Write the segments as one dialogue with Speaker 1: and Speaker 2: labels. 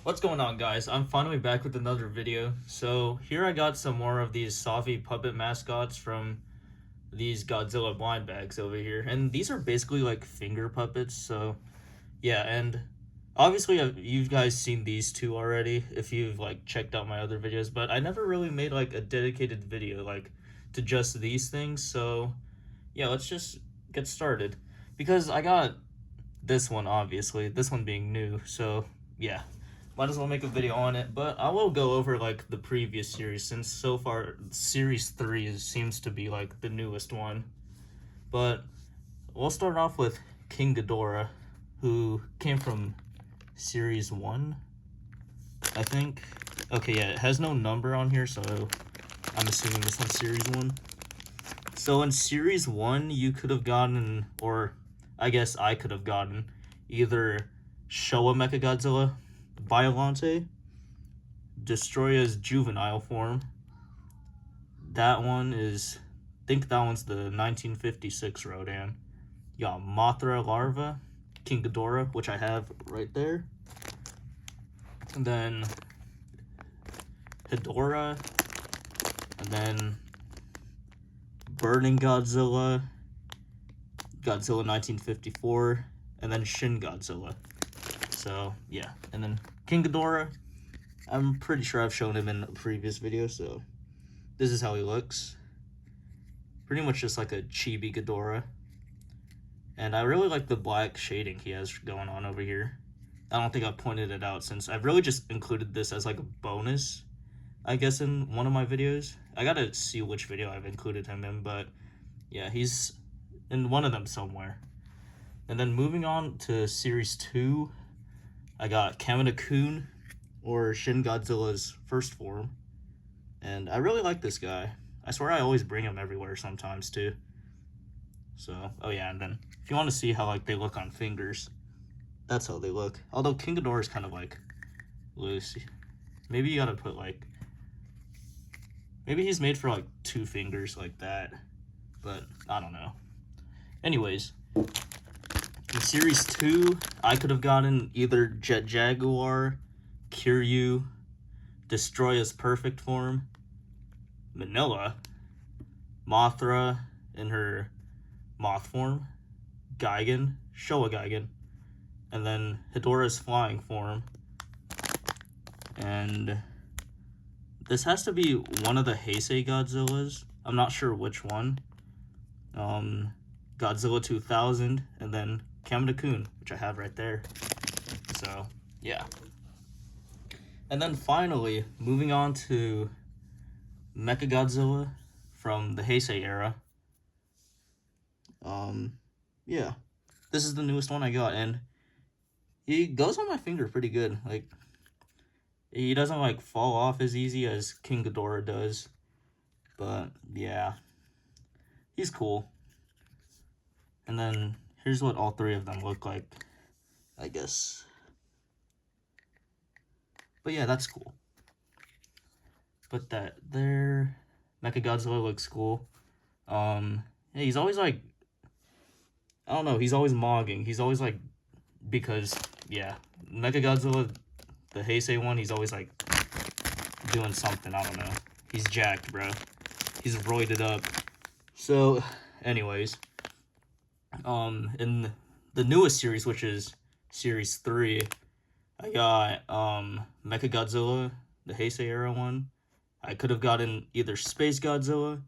Speaker 1: What's going on, guys? I'm finally back with another video. So here I got some more of these Sofvi puppet mascots from these Godzilla blind bags over here. And these are basically like finger puppets. So yeah, and obviously you guys seen these two already if you've like checked out my other videos, but I never really made like a dedicated video like to just these things. So yeah, let's just get started. Because I got this one, obviously, this one being new, so yeah, might as well make a video on it. But I will go over like the previous series, since so far series 3 seems to be like the newest one. But we'll start off with King Ghidorah, who came from series 1, I think. Okay, yeah, it has no number on here, so I'm assuming this one's series 1. So in series 1, you could have gotten, or I guess I could have gotten, either Showa Mechagodzilla, Biollante, Destroya's juvenile form. That one is, I think that one's the 1956 Rodan. You got Mothra Larva, King Ghidorah, which I have right there. And then Hedorah, and then Burning Godzilla, Godzilla 1954, and then Shin Godzilla. So yeah, and then King Ghidorah, I'm pretty sure I've shown him in a previous video, so this is how he looks. Pretty much just like a chibi Ghidorah. And I really like the black shading he has going on over here. I don't think I pointed it out, since I've really just included this as like a bonus, I guess, in one of my videos. I gotta see which video I've included him in, but yeah, he's in one of them somewhere. And then moving on to series 2, I got Kamina-kun, or Shin Godzilla's first form. And I really like this guy. I swear I always bring him everywhere sometimes too. So, oh yeah, and then if you want to see how like they look on fingers, that's how they look. Although King Ghidorah is kind of like loose. Maybe you gotta put like, maybe he's made for like 2 fingers like that, but I don't know. Anyways, in series 2, I could have gotten either Jet Jaguar, Kiryu, Destroya's perfect form, Manila, Mothra in her moth form, Gigan, Showa Gigan, and then Hedorah's flying form. And this has to be one of the Heisei Godzillas. I'm not sure which one. Godzilla 2000, and then Kamina-kun, which I have right there. So, yeah. And then finally, moving on to Mechagodzilla from the Heisei era. Yeah. This is the newest one I got, and he goes on my finger pretty good. Like, he doesn't, like, fall off as easy as King Ghidorah does. But, yeah. He's cool. And then, here's what all 3 of them look like, I guess. But yeah, that's cool. But that there, Mechagodzilla looks cool. Yeah, he's always like, I don't know, he's always mogging. He's always like, because, yeah, Mechagodzilla, the Heisei one, he's always like doing something, I don't know. He's jacked, bro. He's roided up. So, anyways, in the newest series, which is series 3, I got Mechagodzilla, the Heisei era one. I could have gotten either Space Godzilla,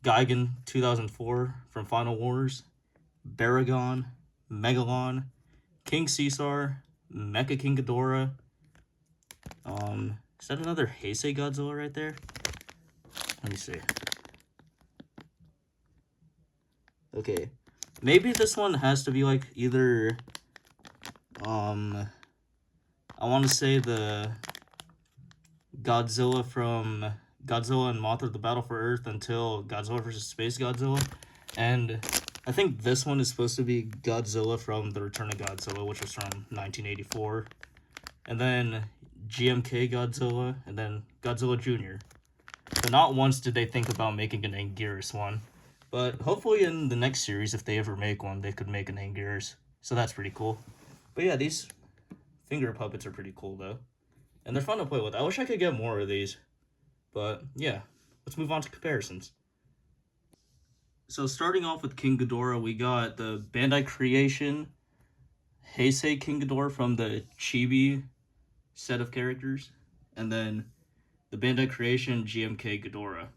Speaker 1: Gigan 2004 from Final Wars, Baragon, Megalon, King Caesar, Mecha King Ghidorah. Is that another Heisei Godzilla right there? Let me see. Okay, maybe this one has to be like either, I want to say the Godzilla from Godzilla and Mothra: The Battle for Earth until Godzilla vs. Space Godzilla. And I think this one is supposed to be Godzilla from The Return of Godzilla, which was from 1984. And then GMK Godzilla, and then Godzilla Jr. But not once did they think about making an Anguirus one. But hopefully in the next series, if they ever make one, they could make an Anguirus. So that's pretty cool. But yeah, these finger puppets are pretty cool, though. And they're fun to play with. I wish I could get more of these. But, yeah. Let's move on to comparisons. So, starting off with King Ghidorah, we got the Bandai Creation Heisei King Ghidorah from the Chibi set of characters. And then the Bandai Creation GMK Ghidorah.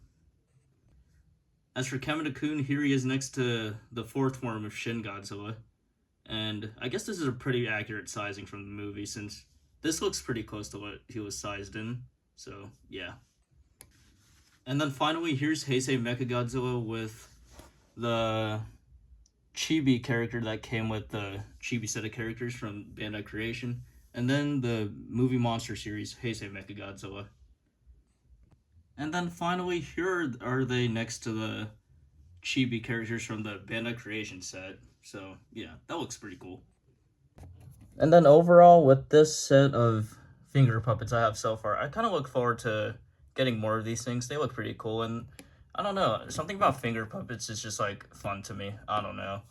Speaker 1: As for Kamina-kun, here he is next to the fourth form of Shin Godzilla. And I guess this is a pretty accurate sizing from the movie, since this looks pretty close to what he was sized in. So, yeah. And then finally, here's Heisei Mechagodzilla with the Chibi character that came with the Chibi set of characters from Bandai Creation. And then the movie monster series, Heisei Mechagodzilla. And then finally, here are they next to the Chibi characters from the Bandai Creation set. So, yeah, that looks pretty cool. And then overall, with this set of finger puppets I have so far, I kind of look forward to getting more of these things. They look pretty cool, and I don't know, something about finger puppets is just, like, fun to me. I don't know.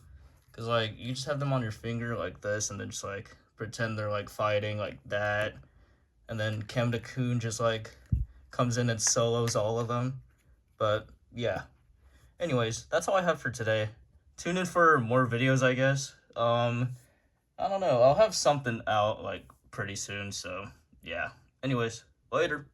Speaker 1: Because, like, you just have them on your finger like this, and then just, like, pretend they're, like, fighting like that. And then Kamina-kun just, like, comes in and solos all of them. But, yeah. Anyways, that's all I have for today. Tune in for more videos, I guess. I don't know. I'll have something out, like, pretty soon, so, yeah. Anyways, later.